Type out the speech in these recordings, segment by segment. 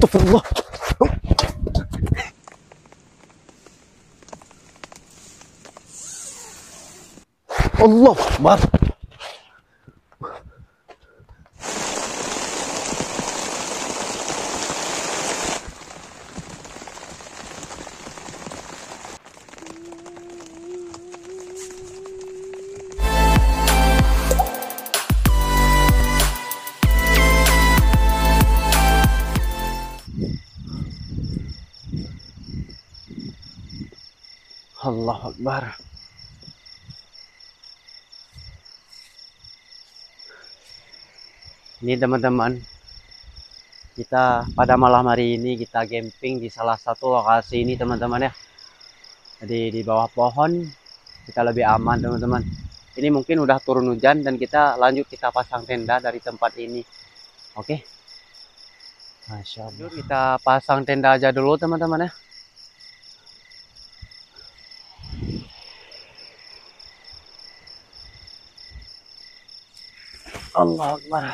Astagfirullah. Allah Akbar. Allah Akbar. Ini teman-teman, kita pada malam hari ini kita camping di salah satu lokasi ini teman-teman ya. Jadi di bawah pohon kita lebih aman teman-teman. Ini mungkin udah turun hujan dan kita lanjut kita pasang tenda dari tempat ini. Oke. Masya Allah. Kita pasang tenda aja dulu teman-teman ya. Allah Akbar.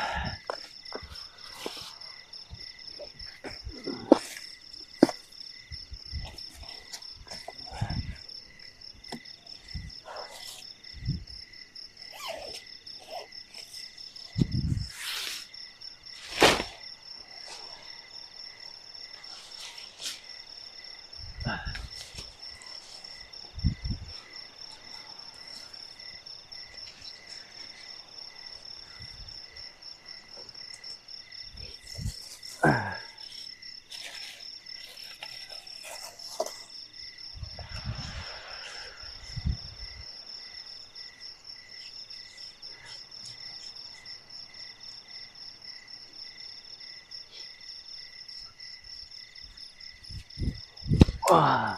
Wah.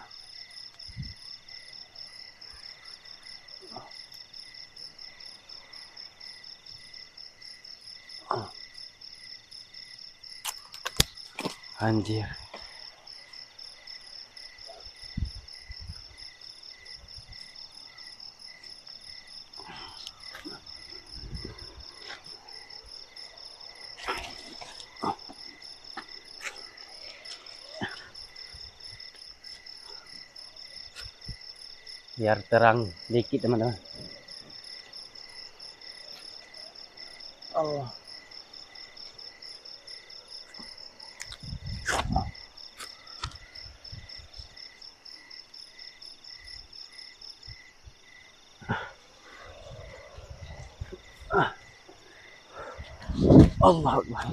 Anjir. Biar terang dikit teman-teman. Allah. Allah Akbar.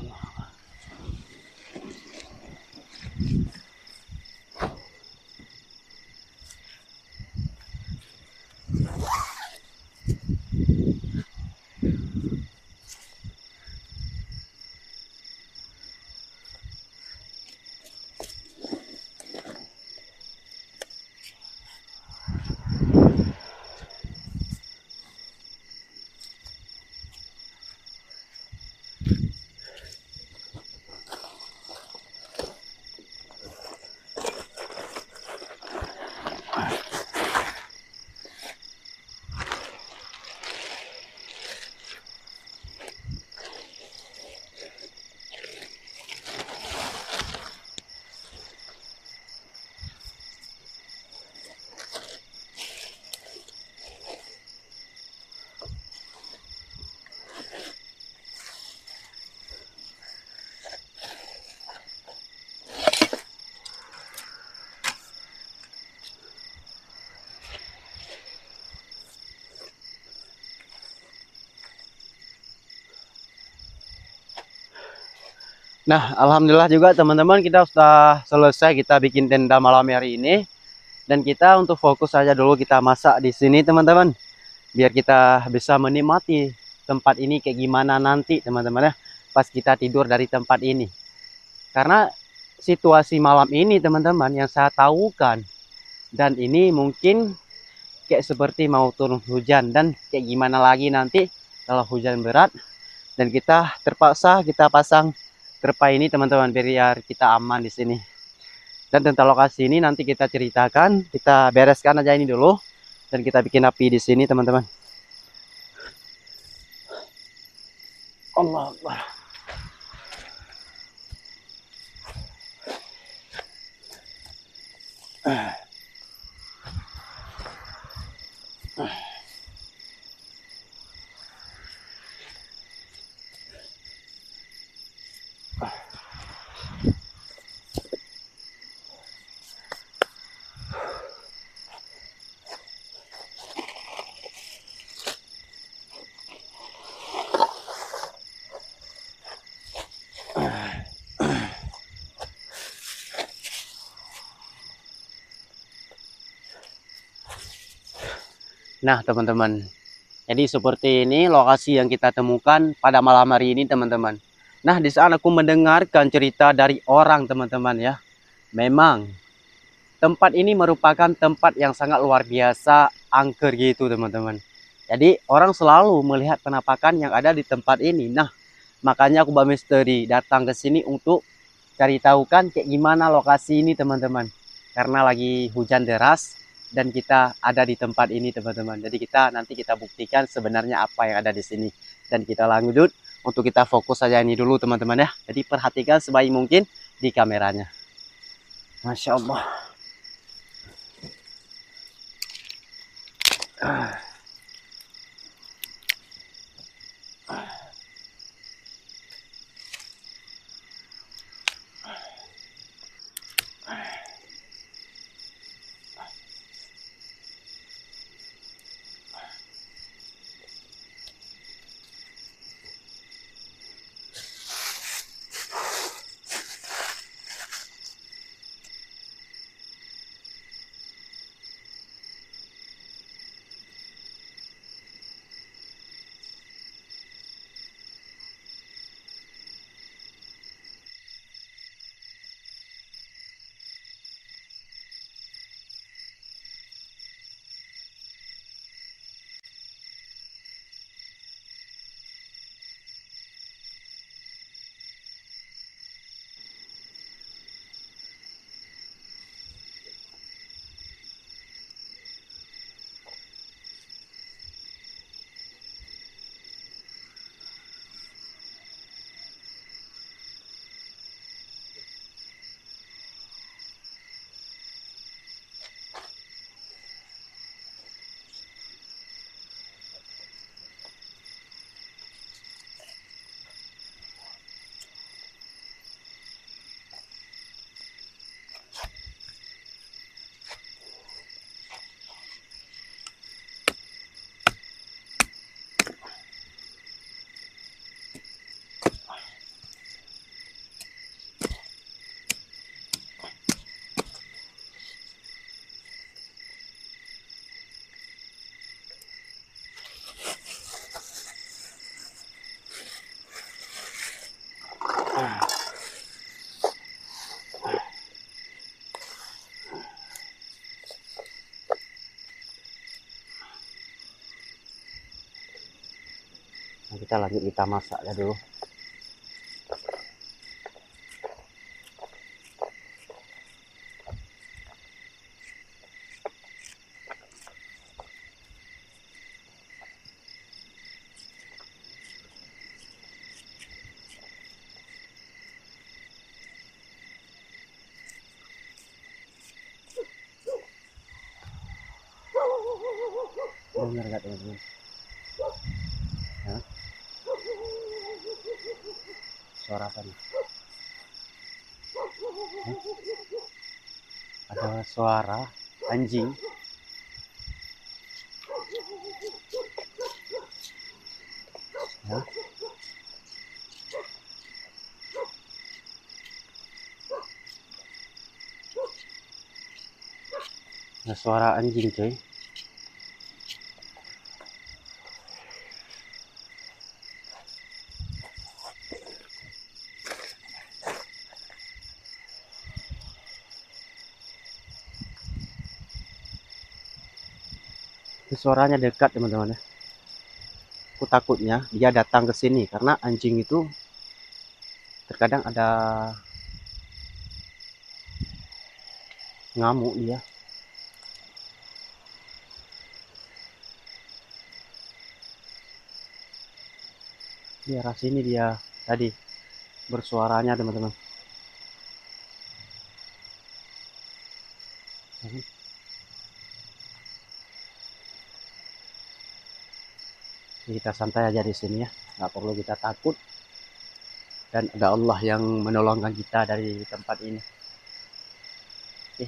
Nah, alhamdulillah juga teman-teman kita sudah selesai kita bikin tenda malam hari ini. Dan kita untuk fokus saja dulu kita masak di sini teman-teman. Biar kita bisa menikmati tempat ini kayak gimana nanti teman-teman ya. Pas kita tidur dari tempat ini. Karena situasi malam ini teman-teman yang saya tahu kan. Dan ini mungkin kayak seperti mau turun hujan. Dan kayak gimana lagi nanti kalau hujan berat. Dan kita terpaksa kita pasang terpai ini teman-teman biar kita aman di sini. Dan tentang lokasi ini nanti kita ceritakan, kita bereskan aja ini dulu dan kita bikin api di sini teman-teman. Allah Akbar. Nah, teman-teman, jadi seperti ini lokasi yang kita temukan pada malam hari ini, teman-teman. Nah, di saat aku mendengarkan cerita dari orang, teman-teman ya, memang tempat ini merupakan tempat yang sangat luar biasa, angker gitu, teman-teman. Jadi orang selalu melihat penampakan yang ada di tempat ini. Nah, makanya aku Mbak Misteri datang ke sini untuk cari tahu kan kayak gimana lokasi ini, teman-teman. Karena lagi hujan deras dan kita ada di tempat ini, teman-teman. Jadi nanti kita buktikan sebenarnya apa yang ada di sini. Dan kita lanjut untuk kita fokus saja ini dulu, teman-teman ya. Jadi perhatikan sebaik mungkin di kameranya. Masya Allah. Nah, kita lanjut kita masak ya dulu. Dengar nggak, teman-teman? Ya, suara apa nih? Ada suara anjing. Ya. Ada suara anjing, coy. Itu suaranya dekat, teman-teman ya. Aku takutnya dia datang ke sini karena anjing itu terkadang ada ngamuk dia. Di arah sini dia tadi bersuaranya, teman-teman. Kita santai aja di sini ya, nggak perlu kita takut, dan ada Allah yang menolongkan kita dari tempat ini. Oke.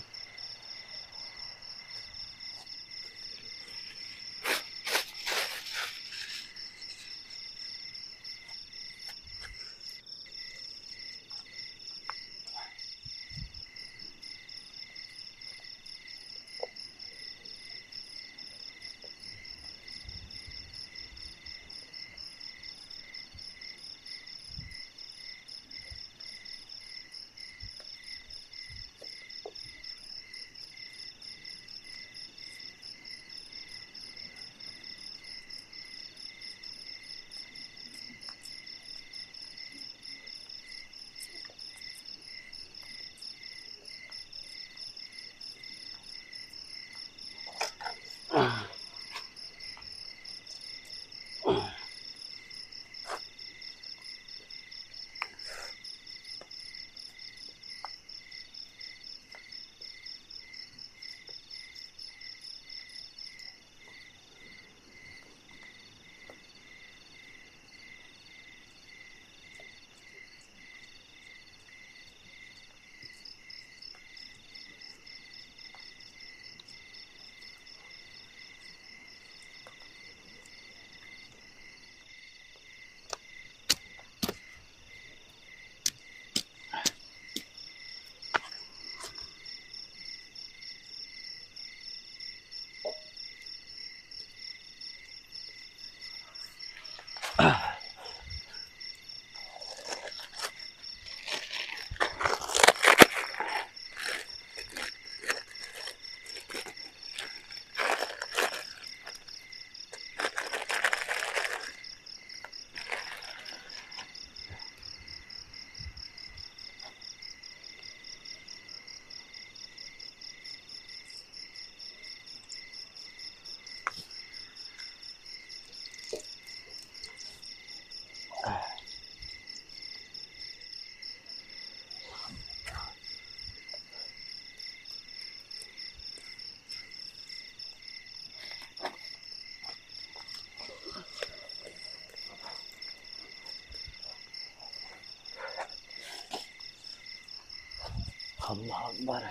Allah Akbar.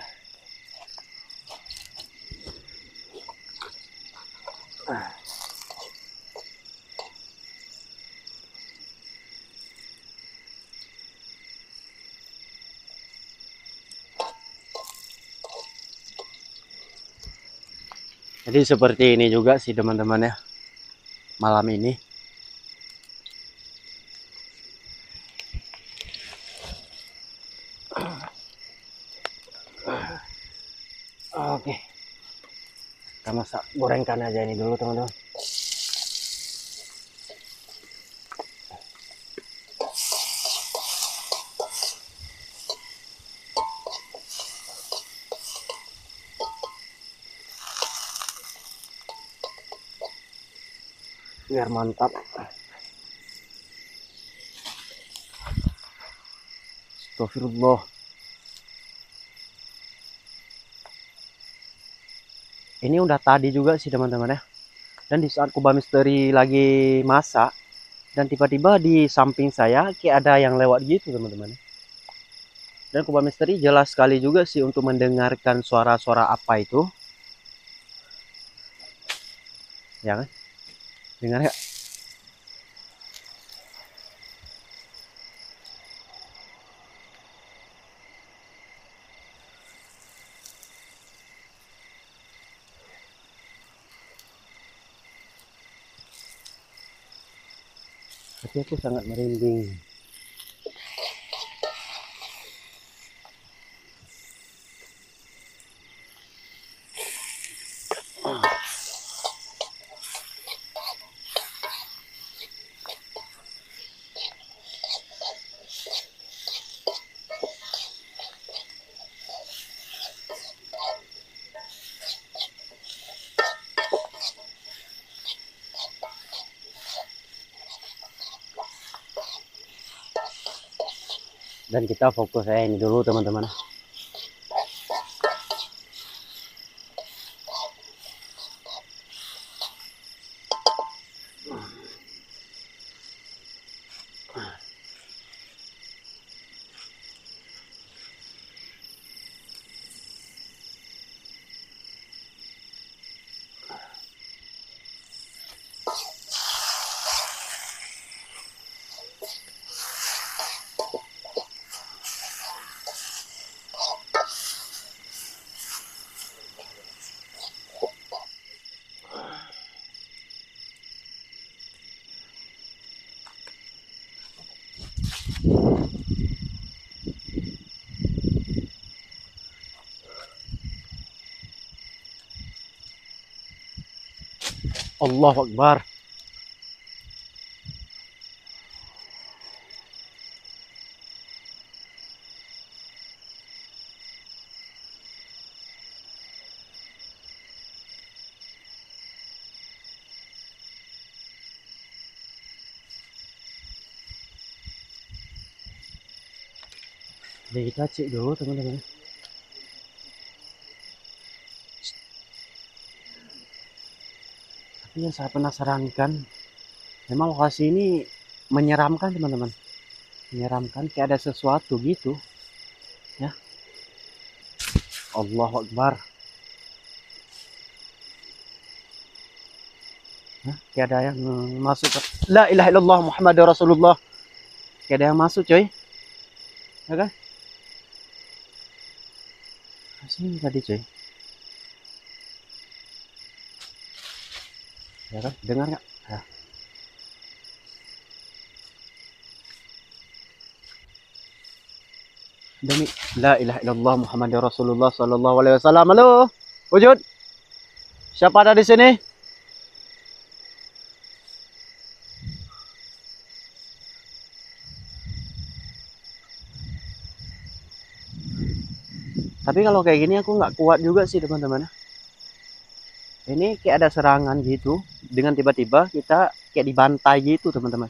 Jadi seperti ini juga sih teman-teman ya, malam ini. Oke, kita masak gorengkan aja ini dulu teman-teman. Biar mantap. Astagfirullah. Ini udah tadi juga sih teman-teman ya. Dan di saat kubah misteri lagi masak, dan tiba-tiba di samping saya kayak ada yang lewat gitu teman-teman. Dan kubah misteri jelas sekali juga sih untuk mendengarkan suara-suara apa itu. Ya kan? Dengar ya? Tapi aku sangat merinding. Dan kita fokus ini dulu teman-teman. Allahu Akbar. Jadi kita cek dulu teman-teman. Tapi yang saya penasaran kan, memang lokasi ini menyeramkan teman-teman. Menyeramkan, kayak ada sesuatu gitu. Ya, Allahu Akbar. Nah, kayak ada yang masuk. La ilaha illallah Muhammadur Rasulullah. Kayak ada yang masuk coy. Ya kan? Sini tadi coy. Ya kan? Dengar nggak? Ya. Demi la ilaha illallah Muhammadur Rasulullah sallallahu alaihi wasallam. Halo. Wujud. Siapa ada di sini? Tapi kalau kayak gini aku nggak kuat juga sih teman-teman. Ini kayak ada serangan gitu. Dengan tiba-tiba kita kayak dibantai gitu teman-teman.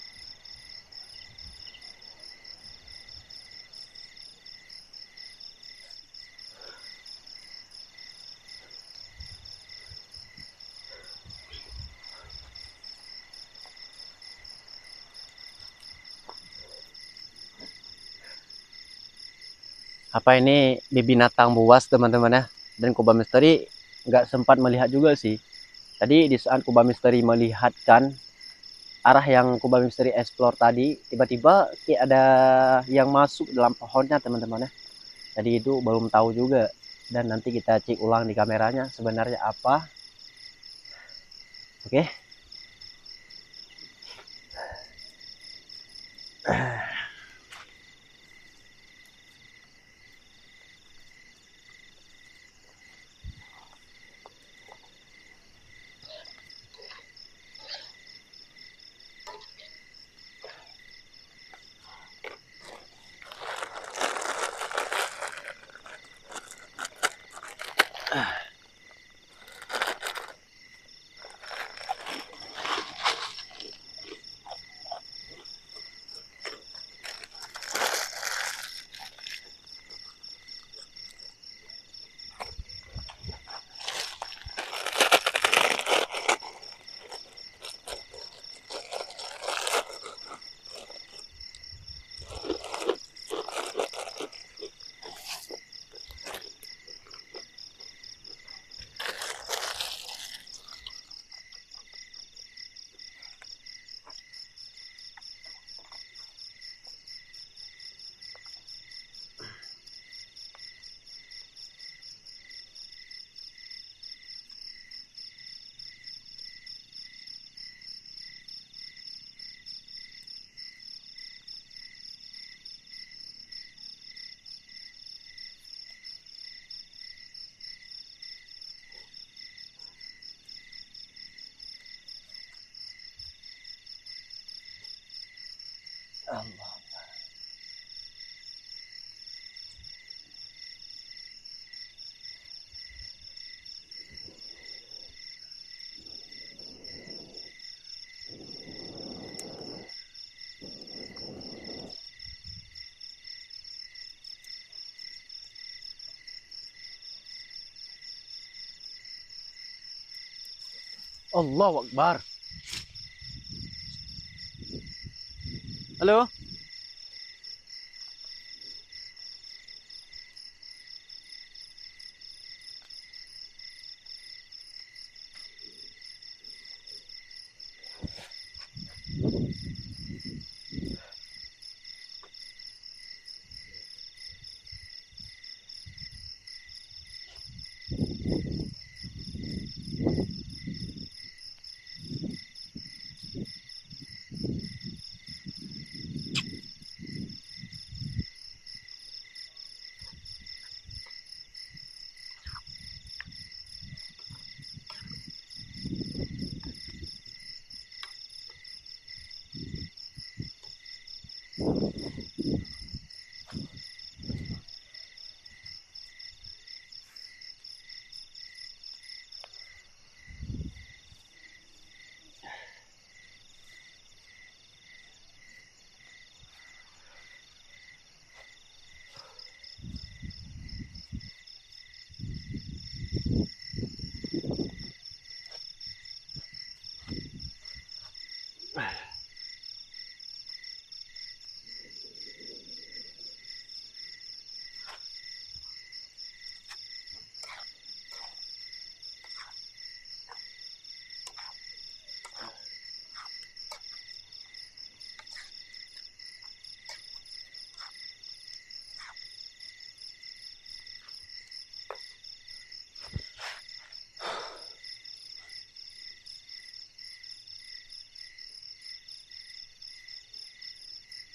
Apa ini di binatang buas teman-teman ya. Dan Kuba Misteri nggak sempat melihat juga sih. Tadi di saat Kuba Misteri melihatkan arah yang Kuba Misteri explore tadi, tiba-tiba kayak ada yang masuk dalam pohonnya teman-teman ya. Tadi itu belum tahu juga. Dan nanti kita cek ulang di kameranya sebenarnya apa. Oke. Allah. Allahu Akbar. Halo.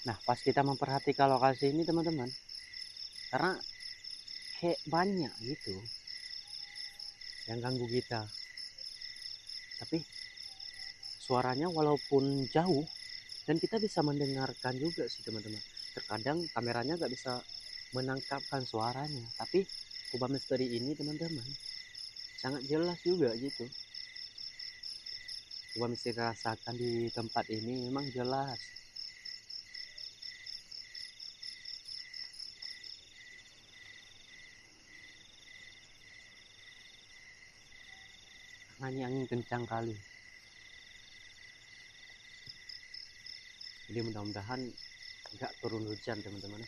Nah, pas kita memperhatikan lokasi ini teman-teman, karena kayak banyak gitu yang ganggu kita, tapi suaranya walaupun jauh dan kita bisa mendengarkan juga sih teman-teman. Terkadang kameranya nggak bisa menangkapkan suaranya, tapi kubah misteri ini teman-teman sangat jelas juga gitu. Kubah misteri rasakan di tempat ini memang jelas. Hanya angin kencang kali. Jadi mudah-mudahan nggak turun hujan teman-teman.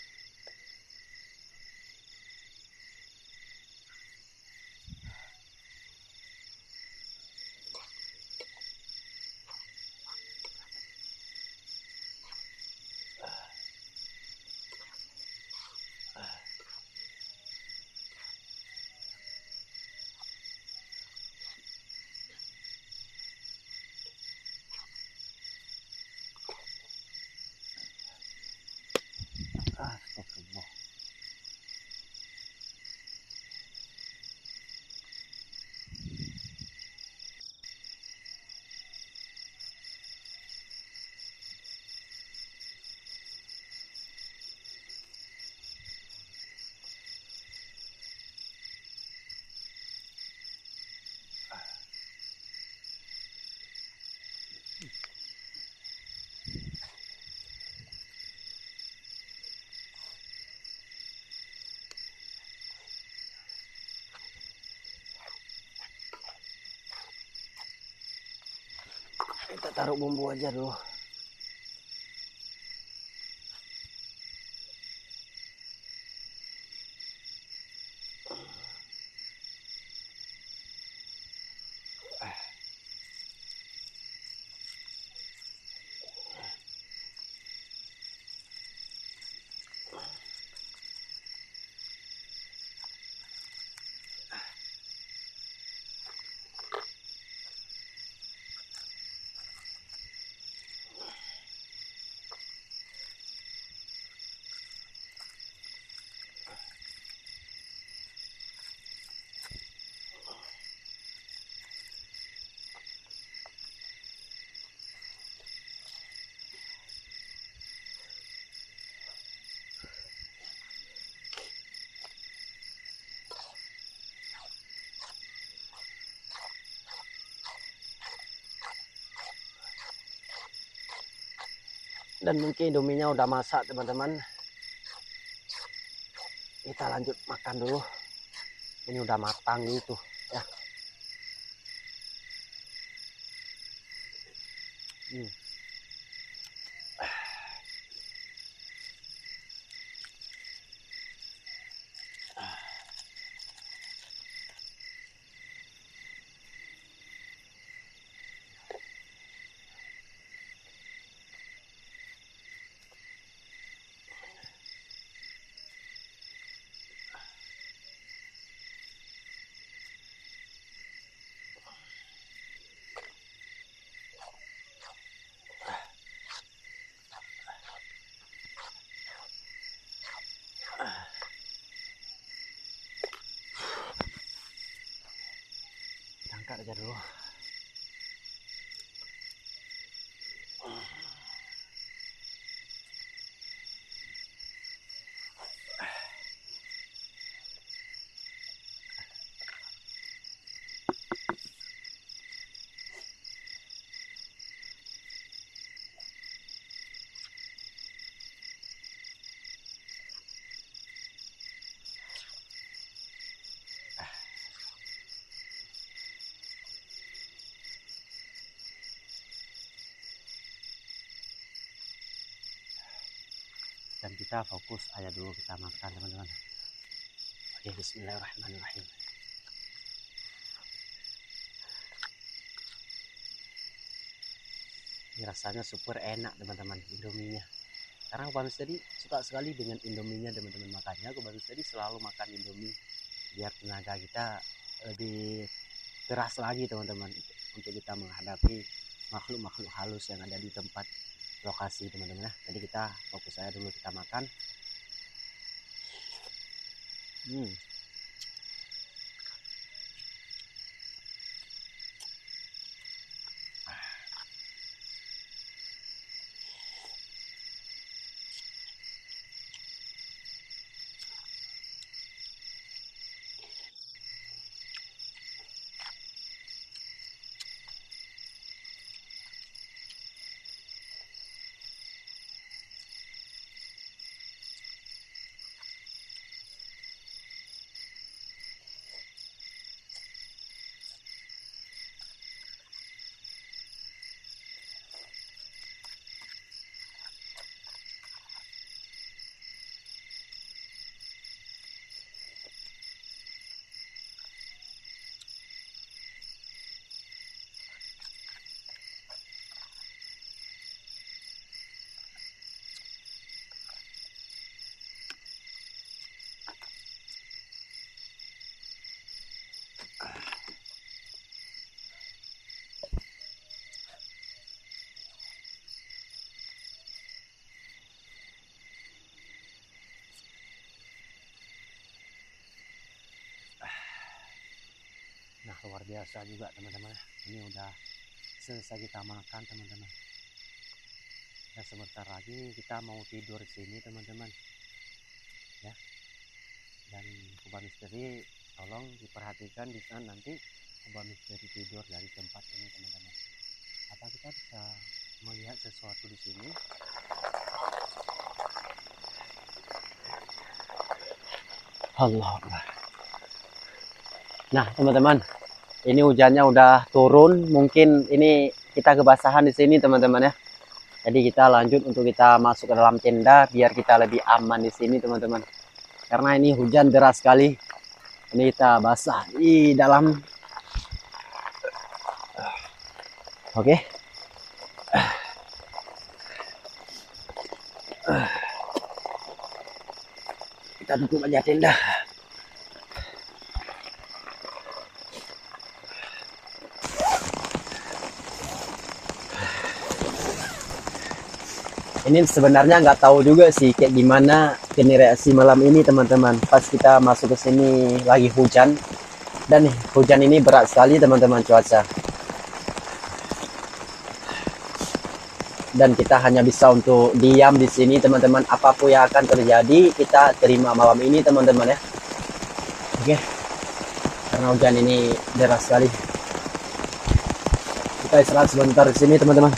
Astagfirullah. Kita taruh bumbu aja dulu. Dan mungkin indominya udah masak teman-teman. Kita lanjut makan dulu. Ini udah matang gitu ya. Angkat aja dulu. Dan kita fokus aja dulu kita makan teman-teman. Oke, bismillahirrahmanirrahim. Ini rasanya super enak teman-teman indominya. Karena aku tadi suka sekali dengan indominya teman-teman. Makanya aku tadi selalu makan indomie biar tenaga kita lebih keras lagi teman-teman untuk kita menghadapi makhluk-makhluk halus yang ada di tempat lokasi teman-teman ya. Jadi kita fokus aja dulu kita makan. Nah, luar biasa juga teman-teman. Ini udah selesai kita makan teman-teman. Dan sebentar lagi kita mau tidur di sini teman-teman. Ya. Dan Kubah Misteri tolong diperhatikan di sana nanti Kubah Misteri tidur dari tempat ini teman-teman. Apa kita bisa melihat sesuatu di sini? Allah. Nah, teman-teman, ini hujannya udah turun. Mungkin ini kita kebasahan di sini, teman-teman ya. Jadi kita lanjut untuk kita masuk ke dalam tenda biar kita lebih aman di sini, teman-teman. Karena ini hujan deras sekali. Ini kita basah di dalam. Oke. Kita tutup aja tenda. Ini sebenarnya nggak tahu juga sih kayak gimana ini reaksi malam ini teman-teman. Pas kita masuk ke sini lagi hujan dan hujan ini berat sekali teman-teman cuaca. Dan kita hanya bisa untuk diam di sini teman-teman. Apapun yang akan terjadi kita terima malam ini teman-teman ya. Oke. Karena hujan ini deras sekali. Kita istirahat sebentar di sini teman-teman.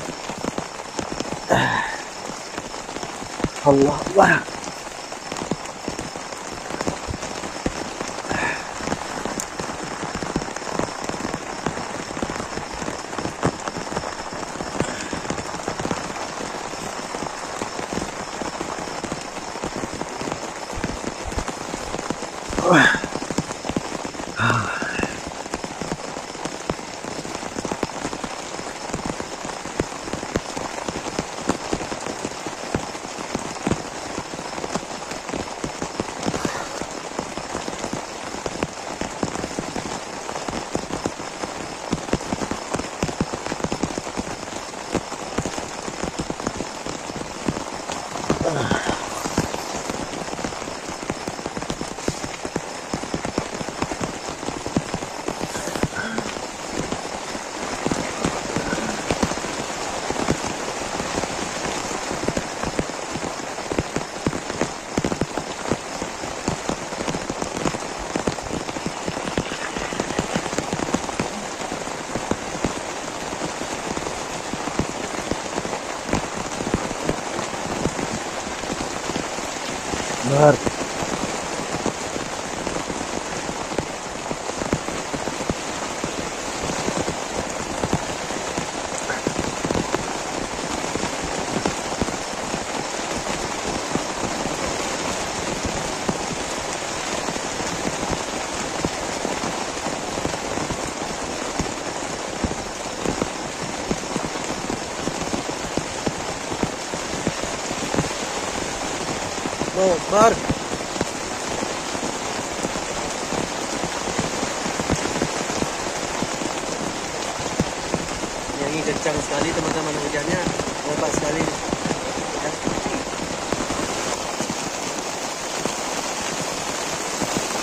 Allah Akbar. Bar. Bar. Ini kencang sekali teman-teman hujannya, lebat sekali.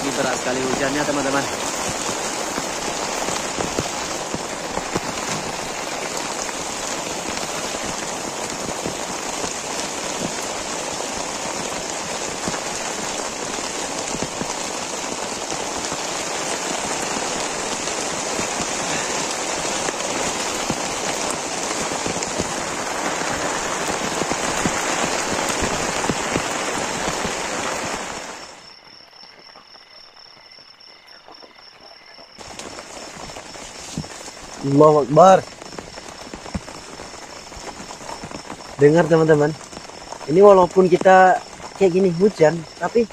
Ini berat sekali hujannya teman-teman. Allahu Akbar. Dengar teman-teman, ini walaupun kita kayak gini hujan, tapi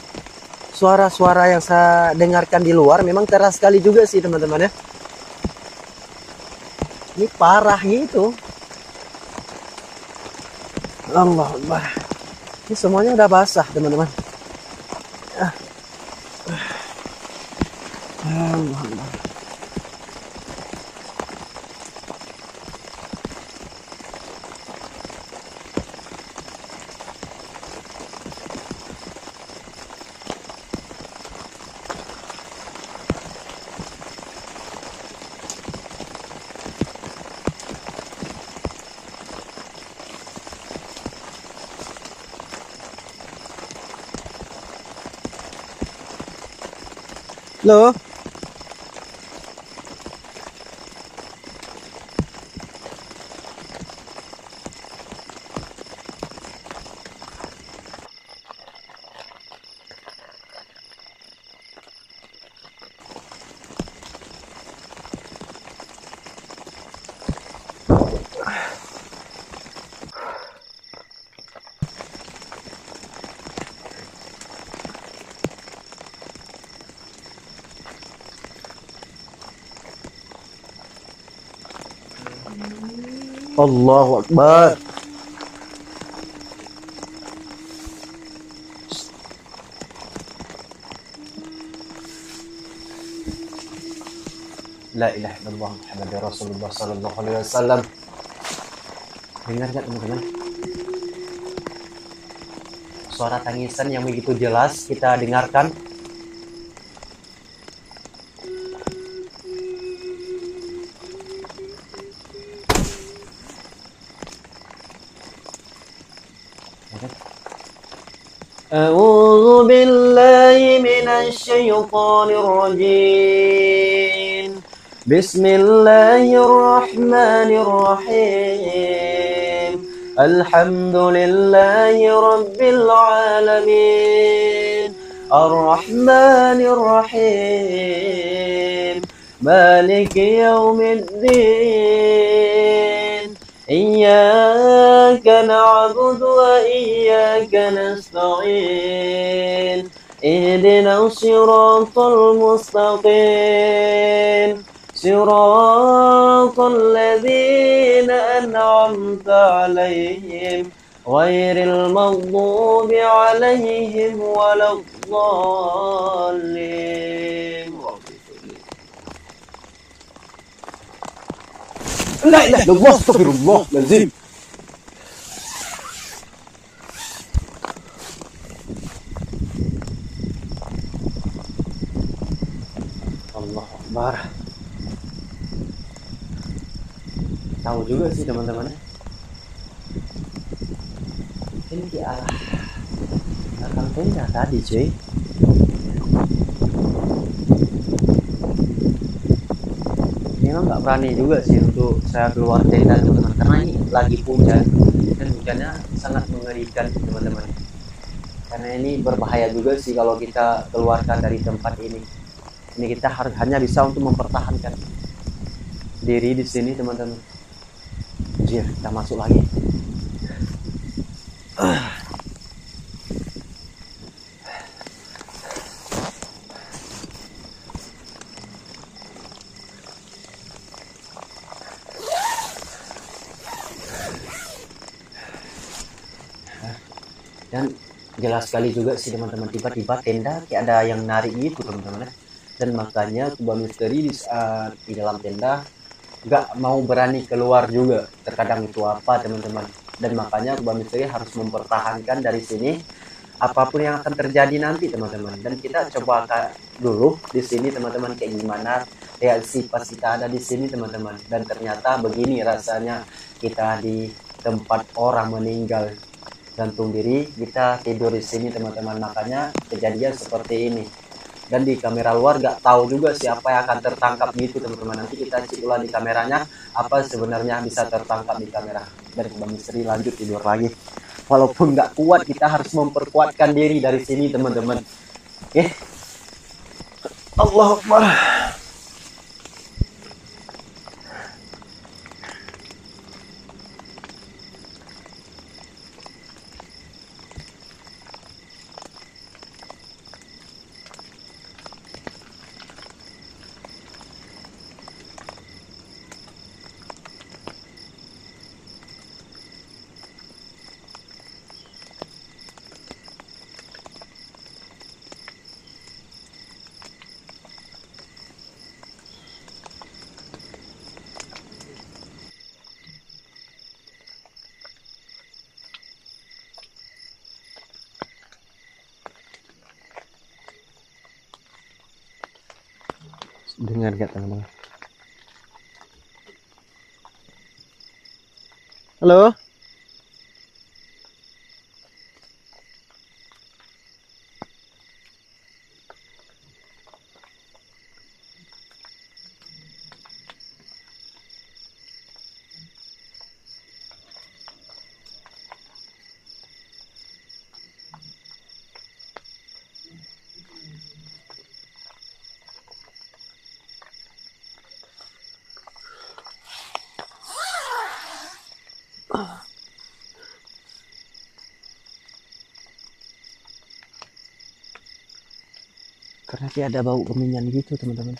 suara-suara yang saya dengarkan di luar memang keras sekali juga sih teman-teman ya. Ini parah gitu. Allahu Akbar. Ini semuanya udah basah teman-teman. Allahu Akbar. Loh, Allahu Akbar. La ilaha illallah Muhammadur Rasulullah sallallahu alaihi wasallam. Dengar gak teman-teman? Suara tangisan yang begitu jelas kita dengarkan. A'udzu billahi minasy syaithanir rajim. Bismillahirrahmanirrahim. Alhamdulillahi rabbil alamin. Ar-Rahmanir Rahim. Maliki yaumiddin. Iyyaka na'budu wa iyyaka nasta'in. Ihdinas siratal mustaqim. Siratal ladzina an'amta 'alaihim ghairil maghdubi 'alaihim waladdallin. La ilaha illallah, astagfirullahaladzim. Allahu Akbar. Tahu juga sih teman-teman, ini di arah belakang tenda tadi cuy. Memang nggak berani juga sih untuk saya keluar tenda teman-teman, karena ini lagi hujan dan hujannya sangat mengerikan teman-teman. Karena ini berbahaya juga sih kalau kita keluarkan dari tempat ini. Ini kita harus hanya bisa untuk mempertahankan diri di sini teman-teman. Jir, kita masuk lagi. Dan jelas sekali juga sih teman-teman, tiba-tiba tenda kayak ada yang narik gitu teman-teman. Dan makanya Kubah Misteri di dalam tenda nggak mau berani keluar juga. Terkadang itu apa teman-teman, Dan makanya Kubah Misteri harus mempertahankan dari sini apapun yang akan terjadi nanti teman-teman. Dan kita coba dulu di sini teman-teman kayak gimana reaksi pas kita ada di sini teman-teman. Dan ternyata begini rasanya kita di tempat orang meninggal gantung diri, kita tidur di sini teman-teman. Makanya kejadian seperti ini. Dan di kamera luar gak tahu juga siapa yang akan tertangkap gitu teman-teman. Nanti kita cek ulang di kameranya apa sebenarnya bisa tertangkap di kamera. Dan Kubah Misteri lanjut tidur lagi. Walaupun nggak kuat, kita harus memperkuatkan diri dari sini teman-teman. Oke, Allah Akbar. Dengar gak teman-teman? Halo? Karena dia ada bau kemenyan gitu teman-teman.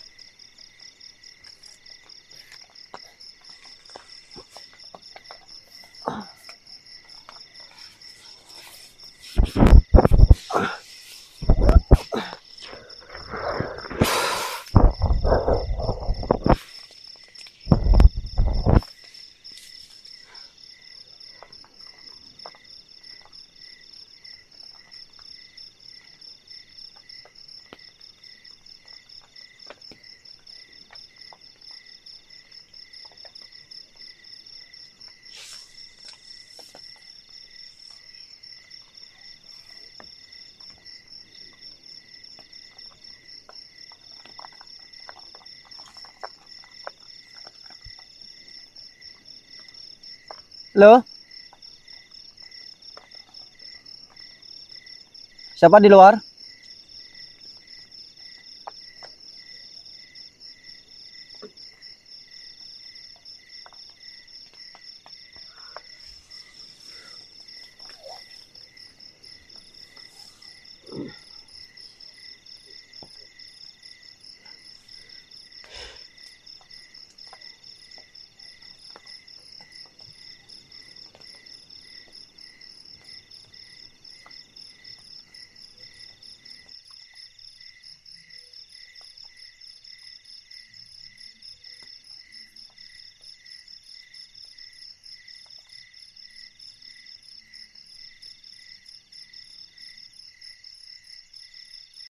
Halo? Siapa di luar?